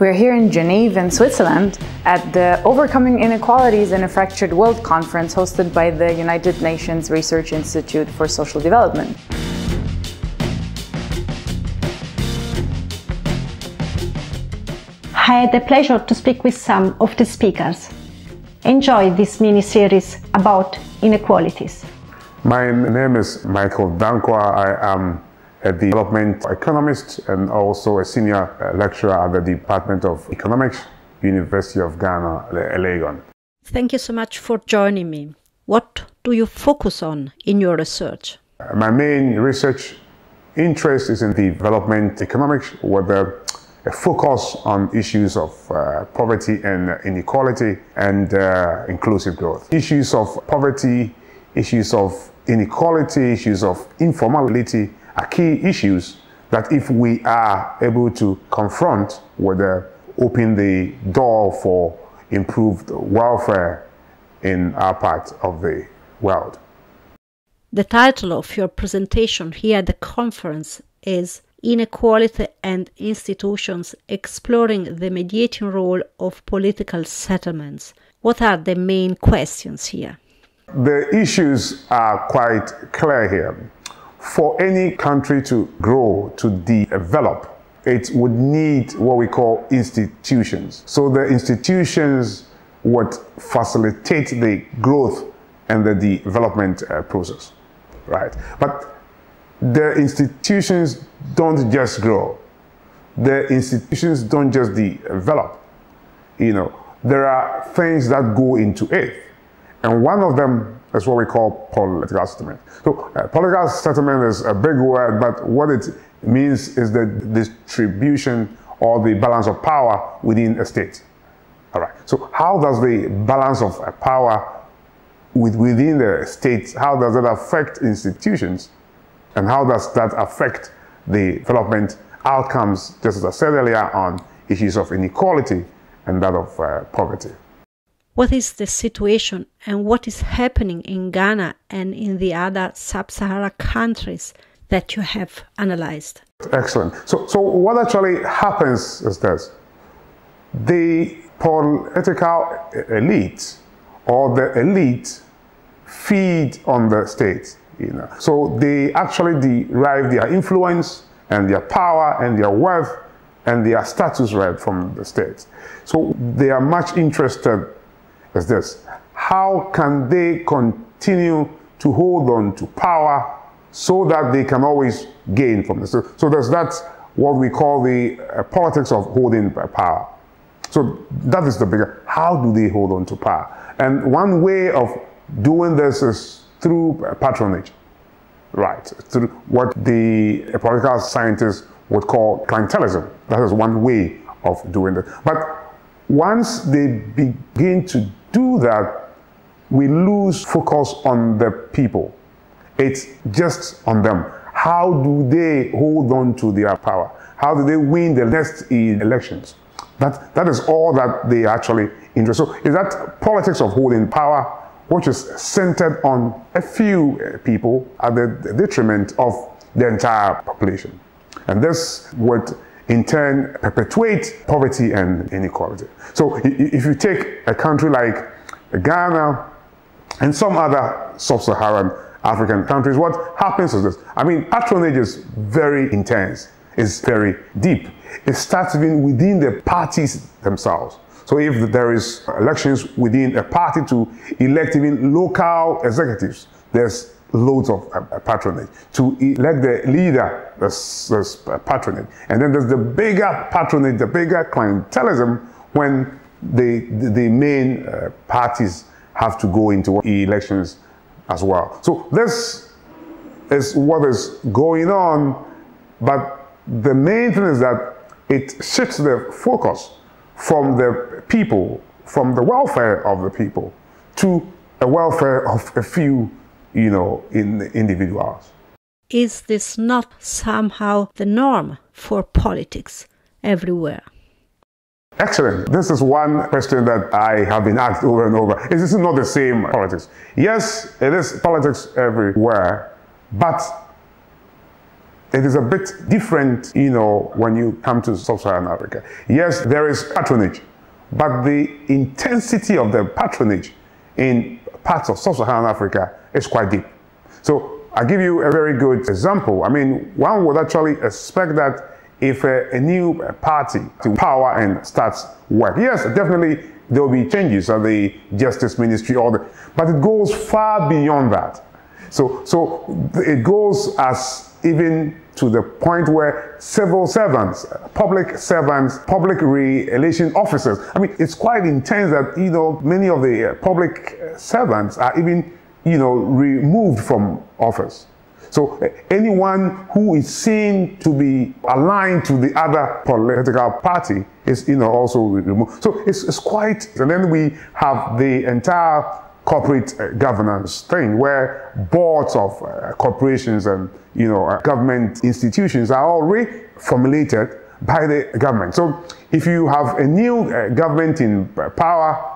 We're here in Geneva, in Switzerland, at the Overcoming Inequalities in a Fractured World conference hosted by the United Nations Research Institute for Social Development. I had the pleasure to speak with some of the speakers. Enjoy this mini-series about inequalities. My name is Michael Danquah. I am a development economist and also a senior lecturer at the Department of Economics, University of Ghana, Legon. Thank you so much for joining me. What do you focus on in your research? My main research interest is in development economics with a focus on issues of poverty and inequality and inclusive growth. Issues of poverty, issues of inequality, issues of informality are key issues that if we are able to confront, would open the door for improved welfare in our part of the world. The title of your presentation here at the conference is Inequality and Institutions, Exploring the Mediating Role of Political Settlements. What are the main questions here? The issues are quite clear here. For any country to grow, to develop, it would need what we call institutions. So the institutions would facilitate the growth and the development process, right? But the institutions don't just grow. The institutions don't just develop. There are things that go into it. And one of them is what we call political settlement. So political settlement is a big word, but what it means is the distribution or the balance of power within a state. All right. So how does the balance of power within the state, how does that affect institutions? And how does that affect the development outcomes, just as I said earlier, on issues of inequality and that of poverty? What is the situation and what is happening in Ghana and in the other sub-Saharan countries that you have analyzed? Excellent. So what actually happens is this. The political elite or the elite feed on the state. So they actually derive their influence and their power and their wealth and their status right from the state. So they are much interested is this. How can they continue to hold on to power so that they can always gain from this? So there's that, what we call the politics of holding power. So that is the bigger, how do they hold on to power? And one way of doing this is through patronage, right? Through what the political scientists would call clientelism. That is one way of doing it. But once they begin to do that, we lose focus on the people. It's just on them. How do they hold on to their power? How do they win the next elections? That is all that they actually interest. So is that politics of holding power, which is centered on a few people at the detriment of the entire population. And this would in turn perpetuate poverty and inequality. So if you take a country like Ghana and some other sub-Saharan African countries, what happens is this. I mean, patronage is very intense. It's very deep. It starts even within the parties themselves. So if there is elections within a party to elect even local executives, there's loads of patronage. To elect the leader, there's patronage. And then there's the bigger patronage, the bigger clientelism when the main parties have to go into elections as well. So this is what is going on, but the main thing is that it shifts the focus from the people, from the welfare of the people, to a welfare of a few in individuals. Is this not somehow the norm for politics everywhere? Excellent. This is one question that I have been asked over and over. Is this not the same politics? Yes, it is politics everywhere, but it is a bit different, when you come to sub-Saharan Africa. Yes, there is patronage, but the intensity of the patronage in parts of sub-Saharan Africa is quite deep. So I'll give you a very good example. I mean, one would actually expect that if a new party to power and starts work, yes, definitely there will be changes at the Justice Ministry, but it goes far beyond that. So it goes as even to the point where civil servants, public re-election officers, I mean, it's quite intense that, many of the public servants are even, removed from office. So anyone who is seen to be aligned to the other political party is, also removed. So it's quite, and then we have the entire corporate governance thing where boards of corporations and, government institutions are already formulated by the government. So if you have a new government in power,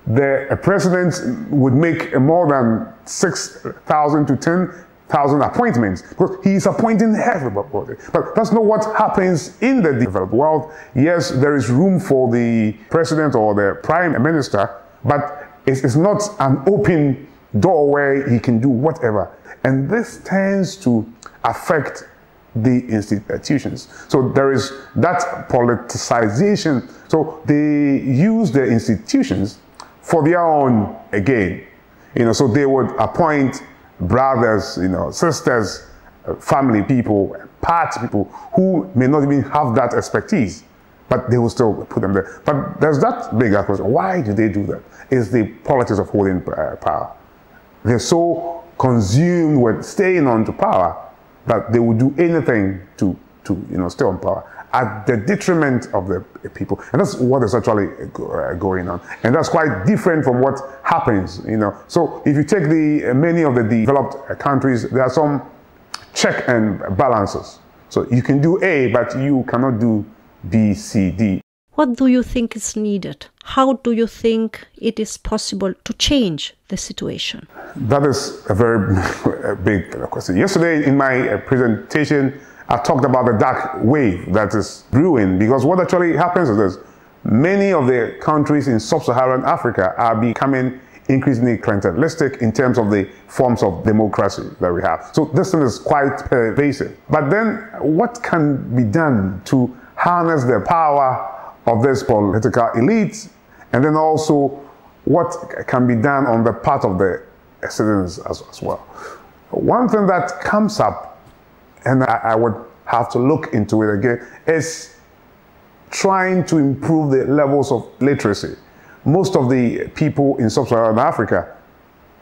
the president would make more than 6,000 to 10,000 appointments because he's appointing everybody. But that's not what happens in the developed world. Yes, there is room for the president or the prime minister, but it's not an open door where he can do whatever. And this tends to affect the institutions. So there is that politicization. So they use the institutions for their own gain. So they would appoint brothers, sisters, family people, party people who may not even have that expertise, but they will still put them there. But there's that bigger question. Why do they do that? It's the politics of holding power. They're so consumed with staying on to power that they will do anything to stay on power at the detriment of the people. And that's what is actually going on. And that's quite different from what happens, So if you take many of the developed countries, there are some check and balances. So you can do A, but you cannot do B, C, D. What do you think is needed? How do you think it is possible to change the situation? That is a very big question. Yesterday in my presentation, I talked about the dark wave that is brewing, because what actually happens is this: many of the countries in sub-Saharan Africa are becoming increasingly clientelistic in terms of the forms of democracy that we have. So this thing is quite pervasive. But then what can be done to harness the power of this political elite, and then also what can be done on the part of the citizens as well? One thing that comes up, and I would have to look into it again, is trying to improve the levels of literacy. Most of the people in sub-Saharan Africa,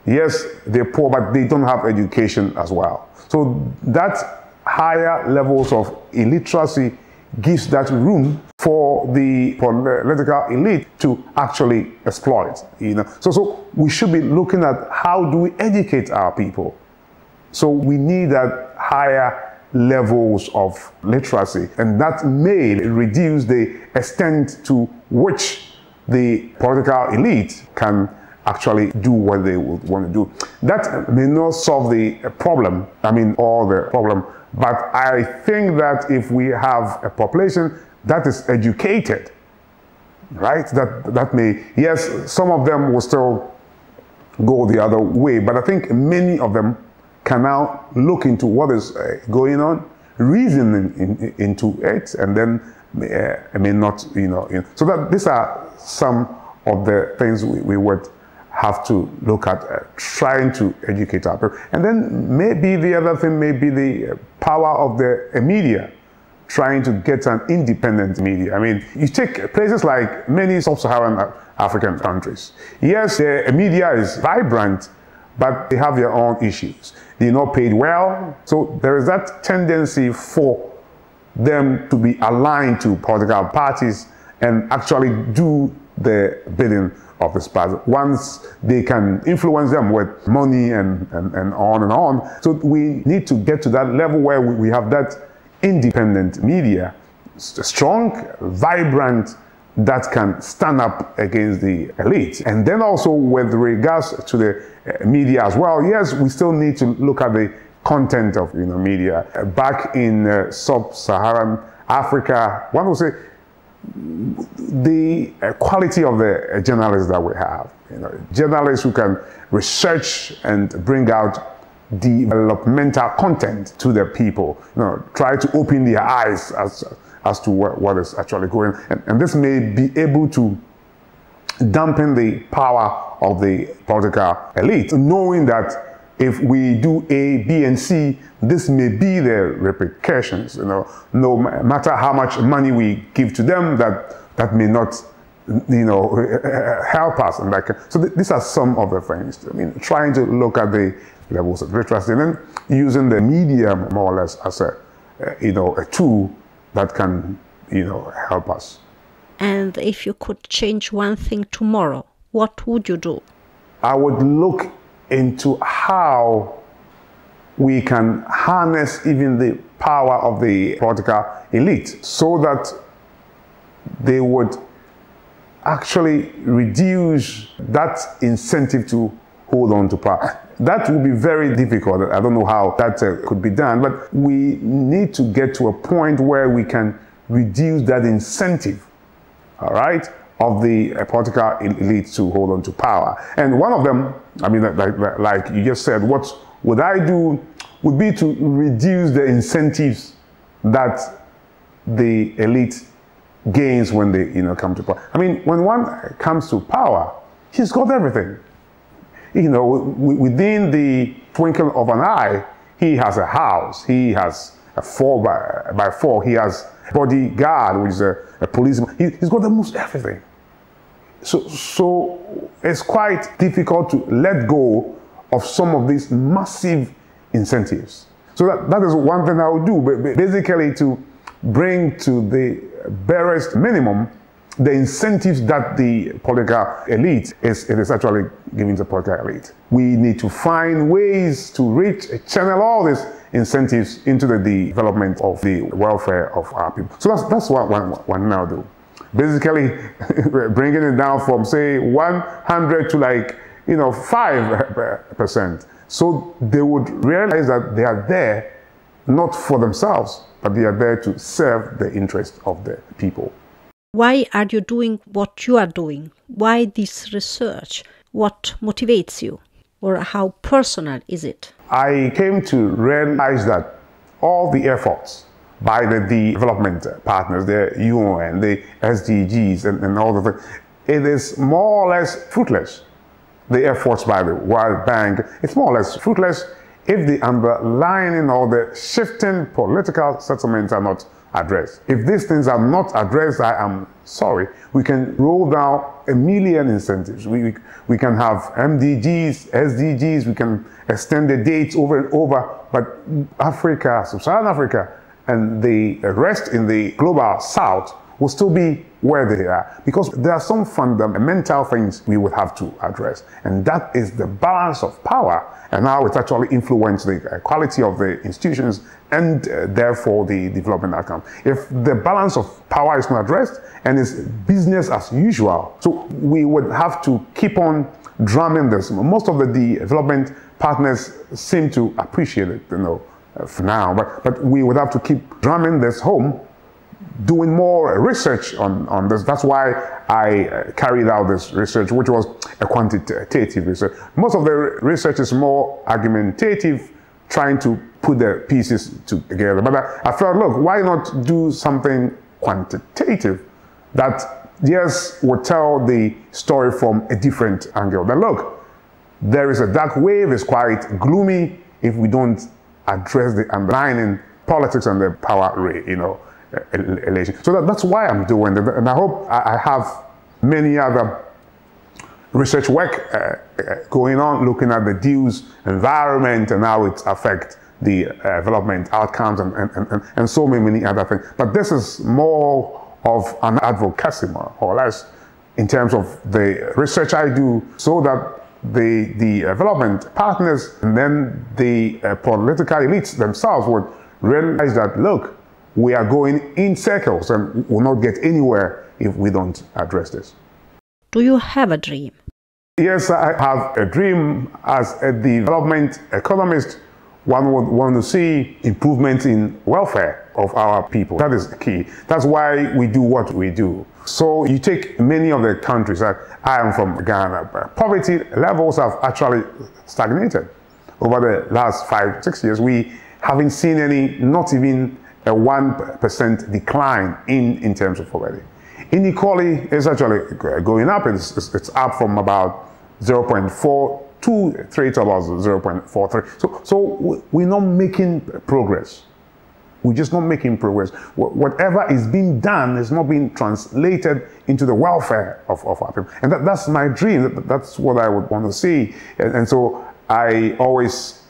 yes, they're poor, but they don't have education as well. So that higher levels of illiteracy gives that room for the political elite to actually exploit. So we should be looking at how do we educate our people. So we need that higher levels of literacy, and that may reduce the extent to which the political elite can actually do what they would want to do. That may not solve the problem, all the problem, but I think that if we have a population that is educated, right, that may, yes, some of them will still go the other way, but I think many of them can now look into what is going on, reason into it, and then not, so that these are some of the things we would have to look at, trying to educate our people. And then maybe the other thing may be the power of the media, trying to get an independent media. You take places like many sub-Saharan African countries. Yes, the media is vibrant, but they have their own issues. They're not paid well, so there is that tendency for them to be aligned to political parties and actually do the bidding of this party. Once they can influence them with money and on and on. So we need to get to that level where we have that independent media, strong, vibrant, that can stand up against the elite. And then also with regards to the media as well, yes, we still need to look at the content of media. Back in sub-Saharan Africa, one would say the quality of the journalists that we have. Journalists who can research and bring out developmental content to the people. Try to open their eyes as to what is actually going on. And this may be able to dampen the power of the political elite, knowing that if we do A, B, and C, this may be the repercussions. No matter how much money we give to them, that may not, help us. And so these are some of the things. Trying to look at the levels of literacy, and then using the media more or less as a tool that can, help us. And if you could change one thing tomorrow, what would you do? I would look into how we can harness even the power of the political elite so that they would actually reduce that incentive to hold on to power. That would be very difficult. I don't know how that could be done, but we need to get to a point where we can reduce that incentive, all right, of the political elite to hold on to power. And one of them, like you just said, what would I do would be to reduce the incentives that the elite gains when they come to power. When one comes to power, he's got everything. Within the twinkle of an eye, he has a house, he has a 4x4, he has a bodyguard, which is a policeman. He's got almost everything. So it's quite difficult to let go of some of these massive incentives. So that is one thing I would do, but basically to bring to the barest minimum the incentives that the political elite is actually giving to the political elite. We need to find ways to channel all these incentives into the development of the welfare of our people. So that's what one now do. Basically, bringing it down from say 100 to 5%. So they would realize that they are there not for themselves, but they are there to serve the interest of the people. Why are you doing what you are doing? Why this research? What motivates you? Or how personal is it? I came to realize that all the efforts by the development partners, the UN, the SDGs, and all of it, it is more or less fruitless. The efforts by the World Bank, it's more or less fruitless if the underlying or the shifting political settlements are not addressed. If these things are not addressed, I am sorry. We can roll down a million incentives. We can have MDGs, SDGs, we can extend the dates over and over, but Africa, sub-Saharan Africa, and the rest in the global south will still be where they are, because there are some fundamental things we would have to address, and that is the balance of power and how it actually influences the quality of the institutions and therefore the development outcome. If the balance of power is not addressed and it's business as usual, so we would have to keep on drumming this. Most of the development partners seem to appreciate it, for now, but we would have to keep drumming this home, doing more research on this. That's why I carried out this research, which was a quantitative research. Most of the research is more argumentative, trying to put the pieces together. But I felt, look, why not do something quantitative that just would tell the story from a different angle? That look, there is a dark wave, it's quite gloomy if we don't address the underlying politics and the power relation. So that's why I'm doing it, and I hope I have many other research work going on, looking at the dues environment and how it affects the development outcomes and so many other things. But this is more of an advocacy, more or less, in terms of the research I do, so that the development partners and then the political elites themselves would realize that, look, we are going in circles and will not get anywhere if we don't address this. Do you have a dream? Yes, I have a dream. As a development economist, One would want to see improvement in welfare of our people. That is key. That's why we do what we do. So you take many of the countries, I am from Ghana, poverty levels have actually stagnated. Over the last 5-6 years, we haven't seen any, not even a 1% decline in terms of poverty. Inequality is actually going up. It's up from about 0.423 to about 0.43. So we're not making progress. We're just not making progress. Whatever is being done is not being translated into the welfare of our people. And that's my dream. That's what I would want to see. And so I always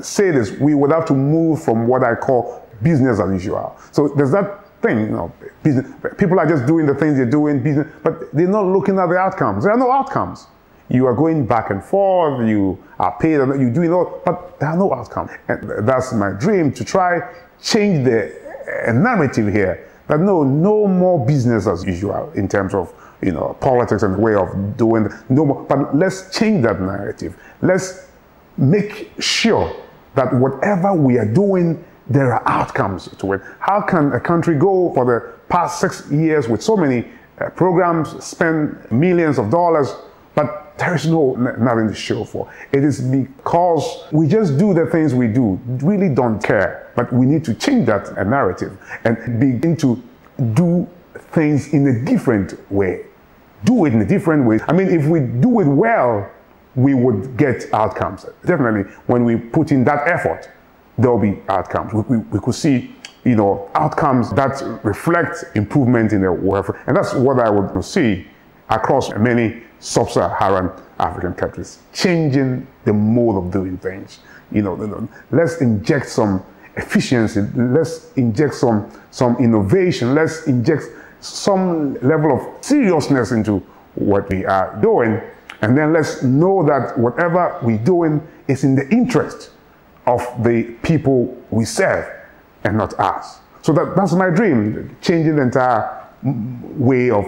say this, we would have to move from what I call business as usual. So there's that thing, you know, business, people are just doing the things they're doing, business, but they're not looking at the outcomes. There are no outcomes. You are going back and forth, you are paid, you're doing all, but there are no outcomes. And that's my dream, to try change the narrative here, that no more business as usual in terms of, you know, politics and the way of doing, no more, but let's change that narrative. Let's make sure that whatever we are doing, there are outcomes to it. How can a country go for the past 6 years with so many programs, spend millions of dollars, but there is nothing to show for? It is because we just do the things we do, really don't care. But we need to change that narrative and begin to do things in a different way. Do it in a different way. I mean, if we do it well, we would get outcomes. Definitely, when we put in that effort, there will be outcomes. We could see, you know, outcomes that reflect improvement in the welfare. And that's what I would see across many sub-Saharan African countries, changing the mode of doing things. You know, let's inject some efficiency, let's inject some innovation, let's inject some level of seriousness into what we are doing. And then let's know that whatever we're doing is in the interest of the people we serve and not us. So that's my dream, changing the entire way of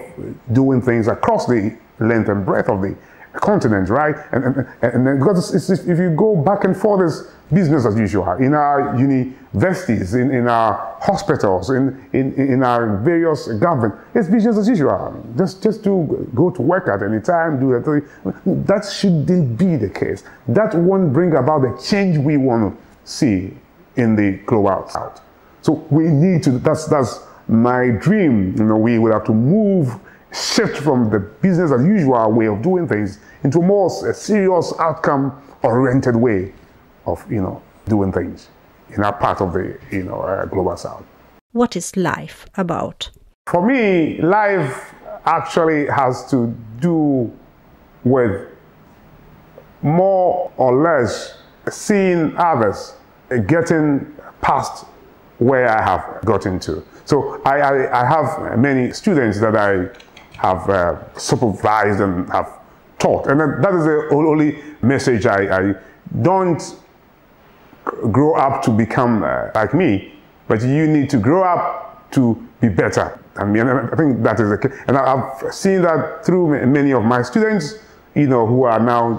doing things across the length and breadth of the continent, right? And then, because if you go back and forth, it's business as usual. In our universities, in our hospitals, in our various government, it's business as usual. Just to go to work at any time, do it. That shouldn't be the case. That won't bring about the change we want to see in the global south. So we need to, that's my dream. You know, we will have to shift from the business as usual way of doing things into a more serious outcome-oriented way of, you know, doing things in our part of the, you know, global south. What is life about? For me, life actually has to do with more or less seeing others getting past where I have gotten to. So I have many students that I have supervised and have taught, and that is the only message. I don't grow up to become like me, but you need to grow up to be better. I mean, I think that is the case, and I've seen that through many of my students, you know, who are now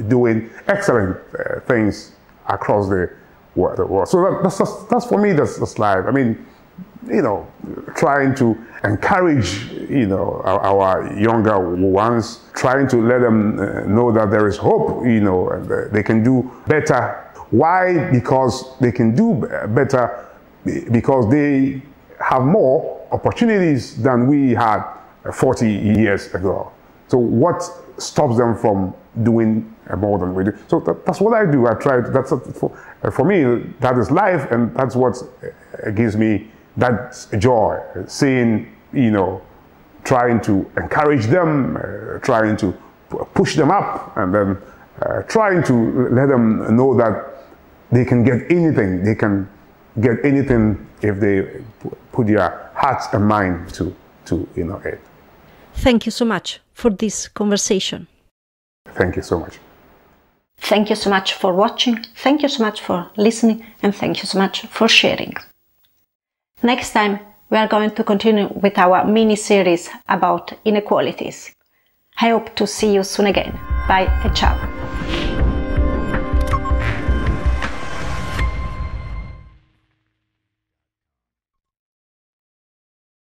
doing excellent things across the world. So that's for me, that's life. I mean, you know, trying to encourage, you know, our younger ones, trying to let them know that there is hope, you know, and they can do better. Why? Because they can do better because they have more opportunities than we had 40 years ago. So what stops them from doing more than we do? So that's what I do. I try to, for me, that is life, and that's what gives me that joy, seeing, you know, trying to encourage them, trying to push them up, and then trying to let them know that they can get anything. They can get anything if they put their hearts and mind to you know, it. Thank you so much for this conversation. Thank you so much. Thank you so much for watching. Thank you so much for listening, and thank you so much for sharing. Next time, we are going to continue with our mini-series about inequalities. I hope to see you soon again. Bye and ciao.